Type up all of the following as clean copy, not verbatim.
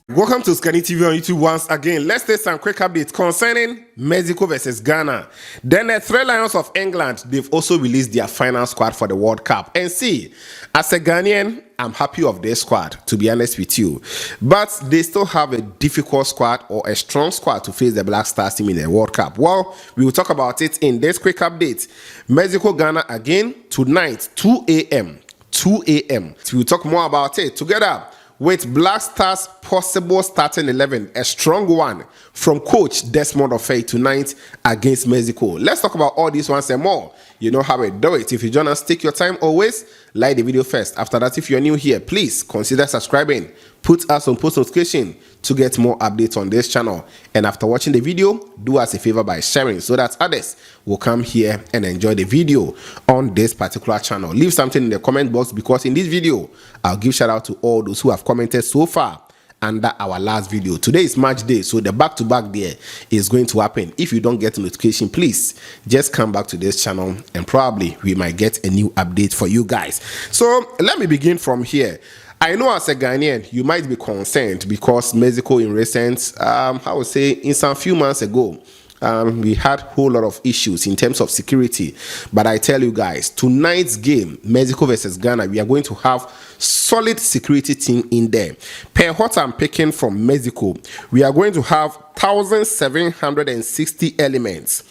Welcome to Kane TV on YouTube once again. Let's take some quick updates concerning Mexico versus Ghana. Then the Three Lions of England, they've also released their final squad for the World Cup. And see, as a Ghanaian, I'm happy of their squad, to be honest with you. But they still have a difficult squad or a strong squad to face the Black Stars team in the World Cup. Well, we will talk about it in this quick update. Mexico-Ghana again tonight, 2 a.m. 2 a.m. We'll talk more about it together with Black Stars' possible starting 11, a strong one from coach Desmond Ofei tonight against Mexico. Let's talk about all these ones and more. You know how we do it. If you join us, take your time always. Like the video first. After that, if you're new here, please consider subscribing. Put us on post notification to get more updates on this channel. And after watching the video, do us a favor by sharing so that others will come here and enjoy the video on this particular channel. Leave something in the comment box because in this video, I'll give shout out to all those who have commented so far under our last video. Today is match day, so the back-to-back there is going to happen. If you don't get a notification, please just come back to this channel and probably we might get a new update for you guys. So let me begin from here. I know as a Ghanaian, you might be concerned because Mexico in recent, I would say in some few months ago, we had a whole lot of issues in terms of security. But I tell you guys, tonight's game, Mexico versus Ghana, we are going to have solid security team in there. Per what I'm picking from Mexico, we are going to have 1,760 elements,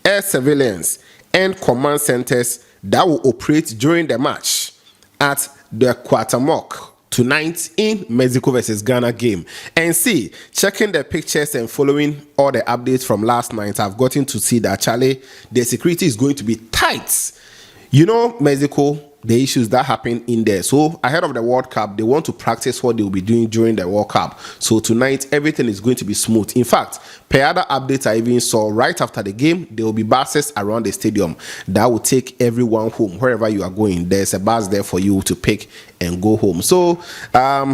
air surveillance, and command centers that will operate during the match at the Cuauhtémoc tonight in Mexico versus Ghana game. And see, checking the pictures and following all the updates from last night, I've gotten to see that Charlie, the security is going to be tight. You know, Mexico, the issues that happen in there. So ahead of the World Cup, they want to practice what they will be doing during the World Cup. So tonight, everything is going to be smooth. In fact, per other updates I even saw, right after the game, there will be buses around the stadium that will take everyone home. Wherever you are going, there's a bus there for you to pick and go home. So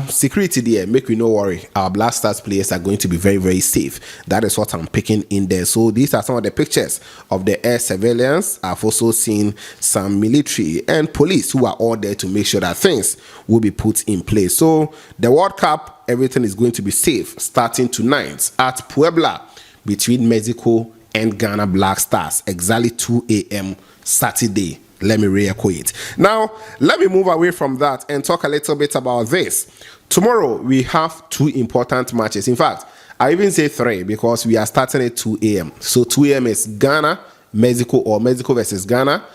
security there, make you no worry. Our Black Stars players are going to be very, very safe. That is what I'm picking in there. So these are some of the pictures of the air surveillance. I've also seen some military and police who are all there to make sure that things will be put in place. So the World Cup, everything is going to be safe starting tonight at Puebla between Mexico and Ghana Black Stars, exactly 2 a.m. Saturday. Let me re-echo it. Now, let me move away from that and talk a little bit about this. Tomorrow, we have two important matches. In fact, I even say three because we are starting at 2 a.m. So 2 a.m. is Ghana, Mexico, or Mexico versus Ghana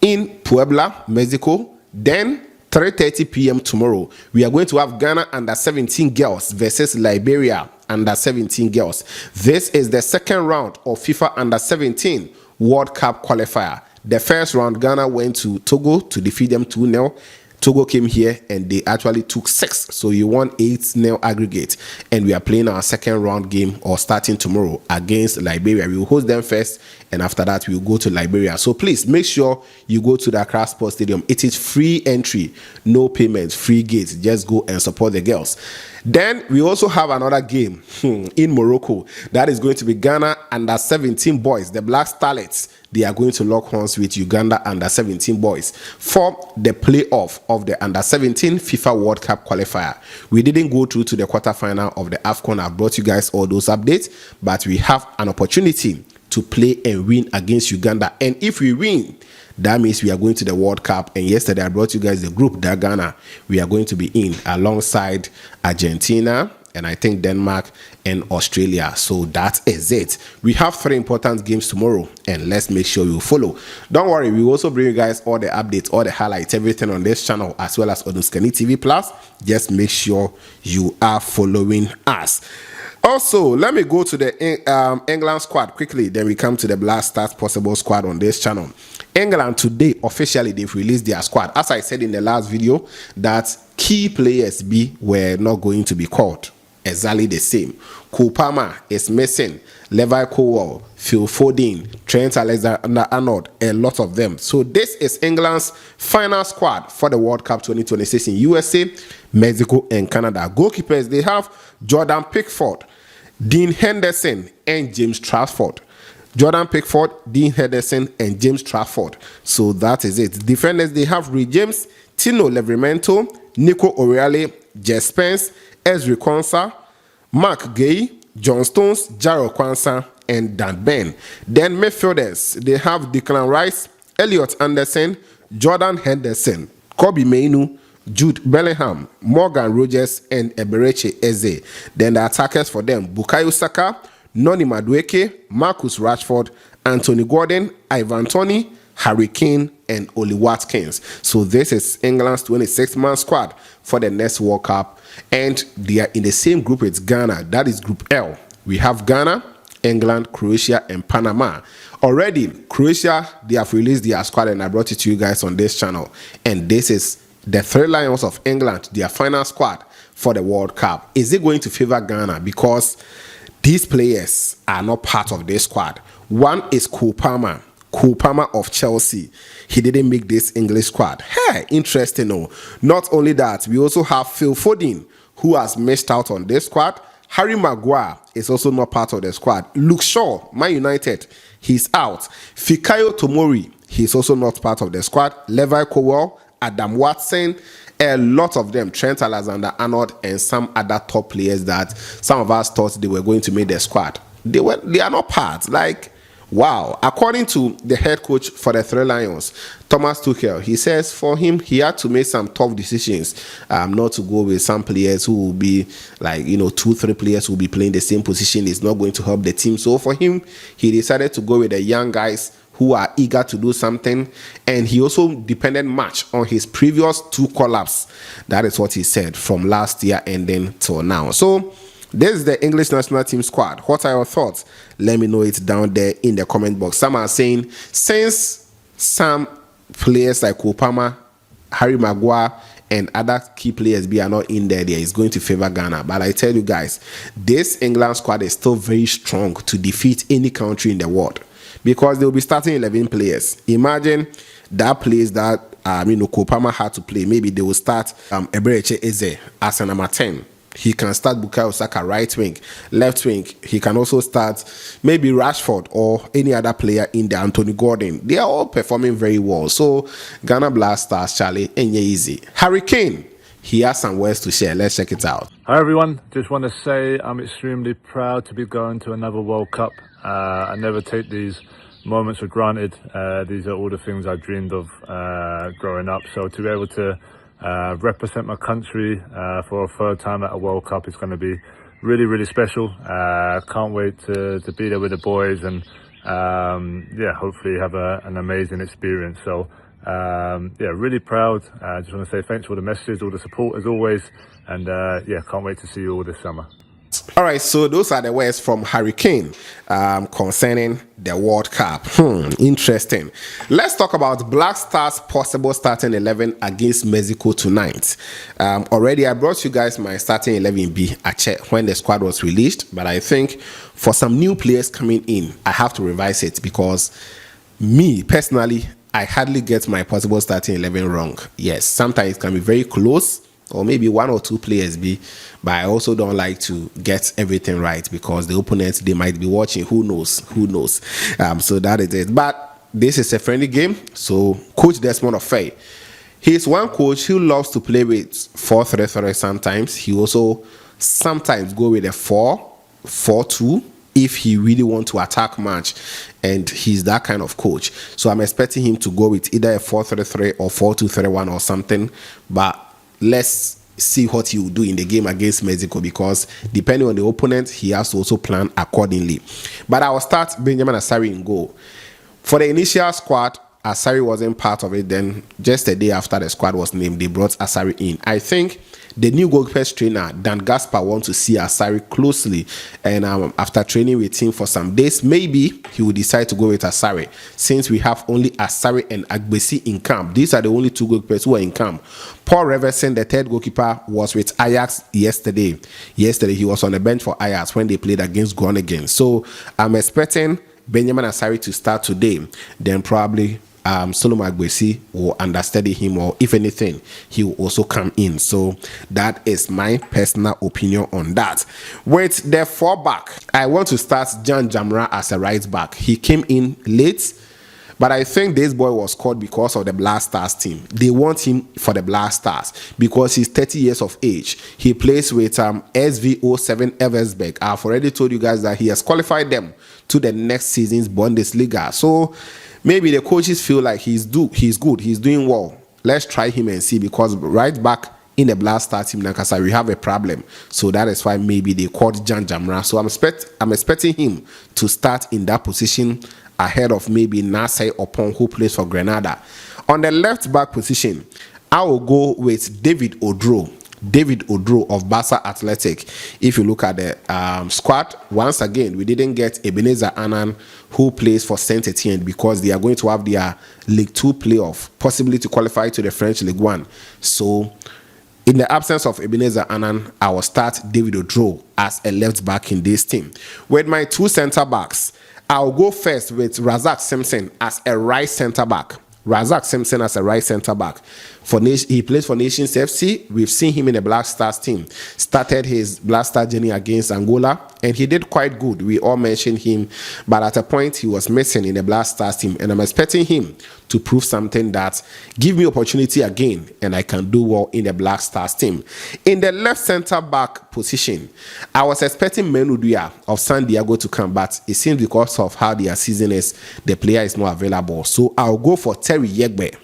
in Puebla, Mexico. Then 3:30 p.m. tomorrow, we are going to have Ghana under-17 girls versus Liberia under-17 girls. This is the second round of FIFA under-17 World Cup qualifier. The first round, Ghana went to Togo to defeat them 2-0. Togo came here and they actually took 6. So you won 8-0 aggregate. And we are playing our second round game or starting tomorrow against Liberia. We will host them first and after that we will go to Liberia. So please make sure you go to the Accra Sports Stadium. It is free entry, no payment, free gates. Just go and support the girls. Then we also have another game in Morocco. That is going to be Ghana under-17 boys, the Black Starlets. They are going to lock horns with Uganda under-17 boys for the playoff of the under-17 FIFA World Cup qualifier. We didn't go through to the quarterfinal of the AFCON. I've brought you guys all those updates, but we have an opportunity to play and win against Uganda. And if we win, that means we are going to the World Cup. And yesterday I brought you guys the group that Ghana we are going to be in alongside Argentina and I think Denmark and Australia. So that is it. We have 3 important games tomorrow and let's make sure you follow. Don't worry, we will also bring you guys all the updates, all the highlights, everything on this channel as well as on Kane TV Plus. Just make sure you are following us. Also, let me go to the England squad quickly. Then we come to the Black Stars possible squad on this channel. England today, officially, they've released their squad. As I said in the last video, that key players were not going to be called. Exactly the same. Cole Palmer is missing. Levi Colwill, Phil Foden, Trent Alexander-Arnold, a lot of them. So this is England's final squad for the World Cup 2026 in USA, Mexico, and Canada. Goalkeepers, they have Jordan Pickford, Dean Henderson, and James Trafford. Jordan Pickford, Dean Henderson, and James Trafford. So that is it. Defenders, they have Reece James, Tino Livramento, Nico O'Reilly, Jess Spence, Ezri Konsa, Mark Gay, John Stones, Jaro Kwanzaa, and Dan Ben. Then midfielders, they have Declan Rice, Elliot Anderson, Jordan Henderson, Kobe Mainu, Jude Bellingham, Morgan Rogers, and Eberechi Eze. Then the attackers for them, Bukayo Saka, Noni Madueke, Marcus Rashford, Anthony Gordon, Ivan Toney, Harry Kane, and Oli Watkins. So this is England's 26-man squad for the next World Cup. And they are in the same group as Ghana. That is Group L. We have Ghana, England, Croatia, and Panama. Already, Croatia, they have released their squad, and I brought it to you guys on this channel. And this is the Three Lions of England, their final squad for the World Cup. Is it going to favor Ghana? Because these players are not part of this squad. One is Cole Palmer of Chelsea. He didn't make this English squad. Hey, interesting. No. Not only that, we also have Phil Foden, who has missed out on this squad. Harry Maguire is also not part of the squad. Luke Shaw, Man United, he's out. Fikayo Tomori, he's also not part of the squad. Levi Colwill, Adam Watson, a lot of them, Trent Alexander-Arnold, and some other top players that some of us thought they were going to make the squad. They are not part. Like, wow. According to the head coach for the Three Lions, Thomas Tuchel, he says for him, he had to make some tough decisions, not to go with some players who will be like, 2-3 players who will be playing the same position. Is not going to help the team. So for him, he decided to go with the young guys who are eager to do something, and he also depended much on his previous 2 call-ups. That is what he said from last year and then till now. So this is the English national team squad. What are your thoughts? Let me know it down there in the comment box. Some are saying since some players like Kopama, Harry Maguire, and other key players are not in there is going to favor Ghana. But I tell you guys, this England squad is still very strong to defeat any country in the world, because they will be starting 11 players. Imagine that place that Kopama had to play. Maybe they will start Eberechi Eze as a number 10. He can start Bukayo Saka right wing, left wing. He can also start maybe Rashford or any other player in there, Anthony Gordon. They are all performing very well. So Ghana Black Stars, Charlie, and easy. Harry Kane, he has some words to share. Let's check it out. Hi everyone, just want to say I'm extremely proud to be going to another World Cup. I never take these moments for granted. These are all the things I dreamed of growing up. So to be able to represent my country for a 3rd time at a World Cup is going to be really, really special. Can't wait to be there with the boys and hopefully have an amazing experience. So really proud. I just want to say thanks for the messages, all the support as always, and can't wait to see you all this summer. All right, so those are the words from Harry Kane concerning the World Cup. Interesting. Let's talk about Black Stars' possible starting 11 against Mexico tonight. Already, I brought you guys my starting 11B when the squad was released, but I think for some new players coming in, I have to revise it because me, personally, I hardly get my possible starting 11 wrong. Yes, sometimes it can be very close, or maybe 1 or 2 players be, but I also don't like to get everything right because the opponents, they might be watching. Who knows? So that is it. But this is a friendly game. So Coach Desmond Ofei, he's one coach who loves to play with 4-3-3 sometimes. He also sometimes go with a 4-4-2 if he really want to attack match, and he's that kind of coach. So I'm expecting him to go with either a 4-3-3 or 4-2-3-1 or something, but let's see what he will do in the game against Mexico, because depending on the opponent, he has to also plan accordingly. But I will start Benjamin Asari in goal. For the initial squad, Asari wasn't part of it. Then just a day after the squad was named, they brought Asari in. I think the new goalkeepers trainer, Dan Gaspar, wants to see Asari closely. And after training with him for some days, maybe he will decide to go with Asari. Since we have only Asari and Agbesi in camp. These are the only 2 goalkeepers who are in camp. Paul Reverson, the 3rd goalkeeper, was with Ajax yesterday. Yesterday, he was on the bench for Ajax when they played against Groningen. So I'm expecting Benjamin Asari to start today. Then probably Solomon Agbesi will understudy him, or if anything, he will also come in. So that is my personal opinion on that. With the 4 back, I want to start Jan Jamra as a right back. He came in late, But I think this boy was called because of the Black Stars team. They want him for the Black Stars because he's 30 years of age. He plays with SV07 Eversberg. I've already told you guys that he has qualified them to the next season's Bundesliga. So maybe the coaches feel like he's good, he's doing well. Let's try him and see, because right back in the Black Star team, Nankasa, we have a problem. So that is why maybe they called Jan Jamra. So I'm expecting him to start in that position ahead of maybe Nasai Opon, who plays for Grenada. On the left back position, I will go with David Odro. David Odro of Barca Athletic. If you look at the squad, once again, we didn't get Ebenezer Annan, who plays for Saint Etienne, because they are going to have their League 2 playoff, possibly to qualify to the French League 1. So, in the absence of Ebenezer Annan, I will start David Odro as a left back in this team. With my two centre backs, I'll go first with Razak Simpson as a right centre back. Razak Simpson as a right centre back. He plays for Nations FC. We've seen him in the Black Stars team. Started his Black Star journey against Angola, and he did quite good. We all mentioned him, but at a point he was missing in the Black Stars team, and I'm expecting him to prove something that give me opportunity again, and I can do well in the Black Stars team. In the left centre back position, I was expecting Menudia of San Diego to come, but it seems because of how their season is, the player is not available. So I'll go for Terry Yegbe.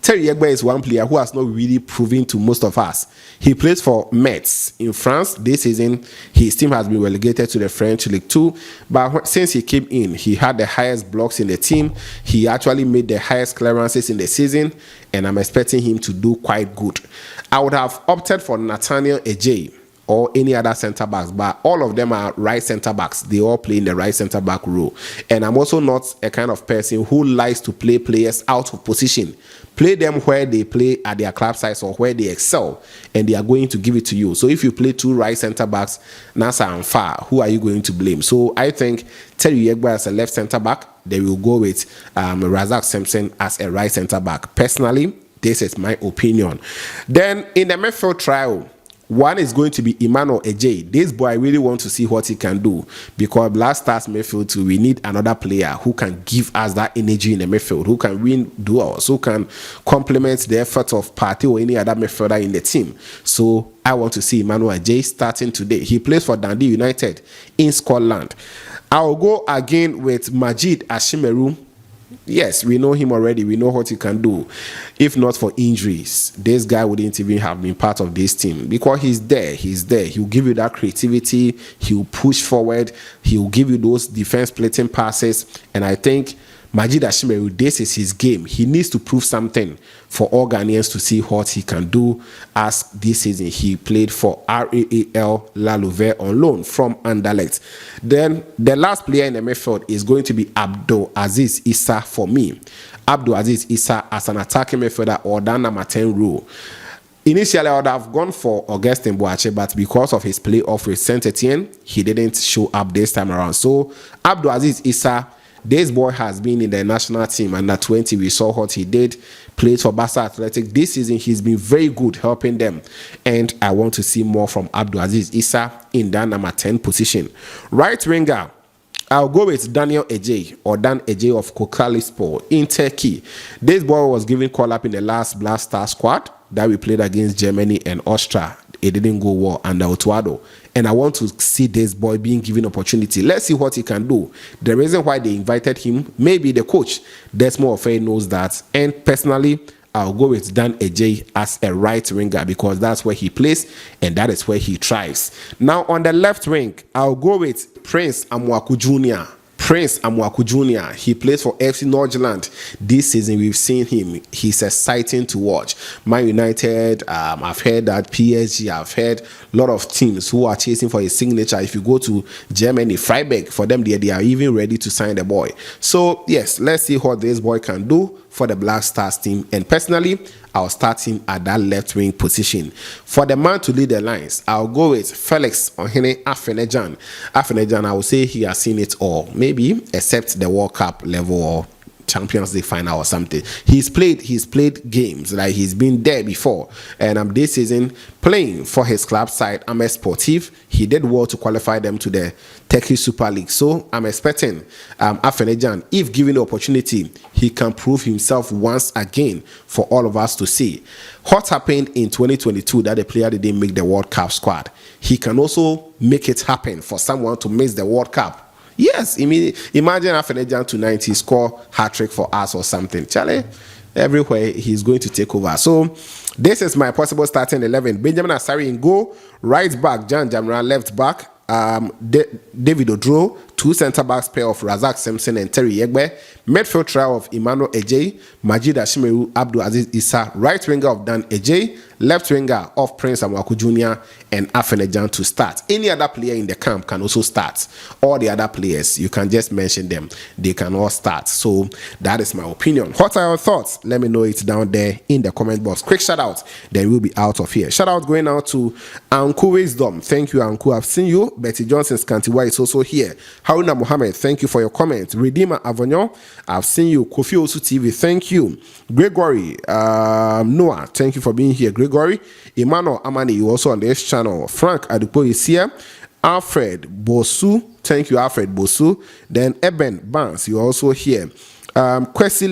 Terry Yegbe is one player who has not really proven to most of us. He plays for Metz in France. This season, his team has been relegated to the French League 2. But since he came in, he had the highest blocks in the team. He actually made the highest clearances in the season. And I'm expecting him to do quite good. I would have opted for Nathaniel Ejay or any other centre backs, but all of them are right centre backs. They all play in the right centre back role. And I'm also not a kind of person who likes to play players out of position. Play them where they play at their club size or where they excel, and they are going to give it to you. So if you play two right centre backs, Nasa and Far, who are you going to blame? So I think Terry Yegba as a left centre back, they will go with Razak Simpson as a right centre back. Personally, this is my opinion. Then in the midfield trial, one is going to be Emmanuel Ejay. This boy, I really want to see what he can do, because Black Stars midfield too, we need another player who can give us that energy in the midfield, who can win duels, who can complement the effort of Partey or any other midfielder in the team. So I want to see Emmanuel Ejay starting today. He plays for Dundee United in Scotland. I'll go again with Majid Ashimeru. Yes, we know him already. We know what he can do. If not for injuries, this guy wouldn't even have been part of this team, because he's there. He's there. He'll give you that creativity. He'll push forward. He'll give you those defense splitting passes. And I think Majid Ashimeru, this is his game. He needs to prove something for all Ghanaians to see what he can do, as this season he played for RAAL La Louvain on loan from Anderlecht. Then the last player in the midfield is going to be Abdul Aziz Issa for me. Abdul Aziz Issa as an attacking midfielder or that number 10 role. Initially, I would have gone for Augustin Boache, but because of his playoff with Saint Etienne, he didn't show up this time around. So Abdul Aziz Issa, this boy has been in the national team under 20. We saw what he did. Played for Barca Athletic. This season, he's been very good helping them. And I want to see more from Abdul Aziz Issa in that number 10 position. Right winger, I'll go with Daniel Ejay or Dan Ejay of Kocaelispor in Turkey. This boy was given call up in the last Black Star squad that we played against Germany and Austria. It didn't go well under Otuado. And I want to see this boy being given opportunity. Let's see what he can do. The reason why they invited him, maybe the coach, Desmond Ofei, knows that. And personally, I'll go with Dan Ejay as a right winger, because that's where he plays and that is where he thrives. Now on the left wing, I'll go with Prince Amwaku Jr. Prince Amwaku Jr. He plays for FC Nordjylland. This season, we've seen him. He's exciting to watch. Man United, I've heard that PSG, I've heard a lot of teams who are chasing for his signature. If you go to Germany, Freiburg, for them, they are even ready to sign the boy. So, yes, let's see what this boy can do for the Black Stars team. And personally, I'll start him at that left wing position. For the man to lead the lines, I'll go with Felix Ohene Afenejan. Afenejan, I will say he has seen it all, maybe except the World Cup level or Champions League final or something. He's played games, like he's been there before. And this season playing for his club side, Ames Sportif, he did well to qualify them to the Turkish Super League. So I'm expecting Afenejan, if given the opportunity, he can prove himself once again for all of us to see. What happened in 2022 that the player didn't make the World Cup squad, he can also make it happen for someone to miss the World Cup. Yes, imagine Afenejan tonight, he score hat-trick for us or something. Charlie, everywhere he's going to take over. So this is my possible starting 11. Benjamin Asari in goal, right back Jan Jamra, left back David Odro, two centre backs pair of Razak Simpson and Terry Yegbe, midfield trio of Emmanuel Ejay, Majid Ashimeru, Abdul Aziz Issa, right winger of Dan Ejay, left winger of Prince Amwaku Jr. and Afenejan to start. Any other player in the camp can also start. All the other players, you can just mention them, they can all start. So that is my opinion. What are your thoughts? Let me know it down there in the comment box. Quick shout out, then we'll be out of here. Shout out going out to Anku Wisdom. Thank you, Anku. I've seen you. Betty Johnson Scantiwa is also here. Haruna Mohammed, thank you for your comment. Redeemer Avignon, I've seen you. Kofi Osu TV, thank you. Gregory Noah, thank you for being here. Gregory Emmanuel Amani, you also on this channel. Frank Adupo is here. Alfred Bosu, thank you, Alfred Bosu. Then Eben Barnes, you're also here. Kwesi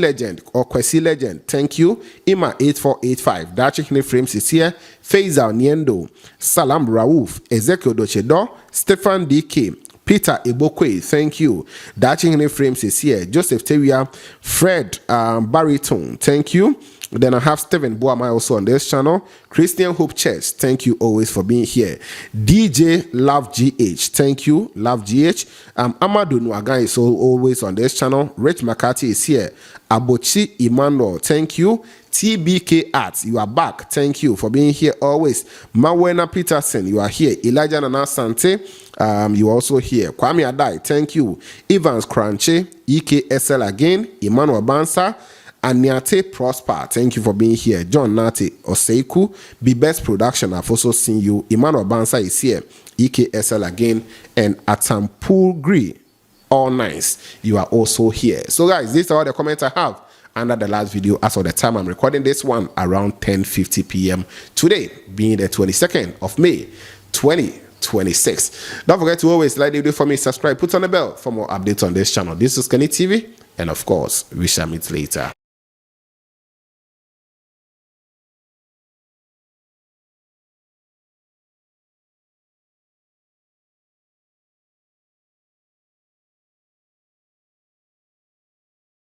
Legend, thank you. Ima 8485, Dachi Frames is here. Faisal Niendo, Salam Raouf, Ezekiel Dochedo, Stefan DK, Peter Ebokwe, thank you. Dachi Frames is here. Joseph Teria, Fred Baritone, thank you. Then I have Stephen Boamai also on this channel. Christian Hope Church, thank you always for being here. DJ Love GH, thank you. Love GH. Amadou Nwagan is always on this channel. Rich McCarthy is here. Abochi Emmanuel, thank you. TBK Arts, you are back. Thank you for being here always. Mawena Peterson, you are here. Elijah Nana Sante, you are also here. Kwame Adai, thank you. Evans Cranche, EKSL again. Emmanuel Bansa. Aniate Prosper, thank you for being here. John Nate Oseiku, Be Best Production, I've also seen you. Emmanuel Bansa is here. EKSL again. And Atampu Gree, all nice. You are also here. So guys, these are all the comments I have under the last video as of the time I'm recording this one, around 10:50 p.m. today, being the 22nd of May 2026. Don't forget to always like the video for me, subscribe, put on the bell for more updates on this channel. This is Kane TV, and of course we shall meet later.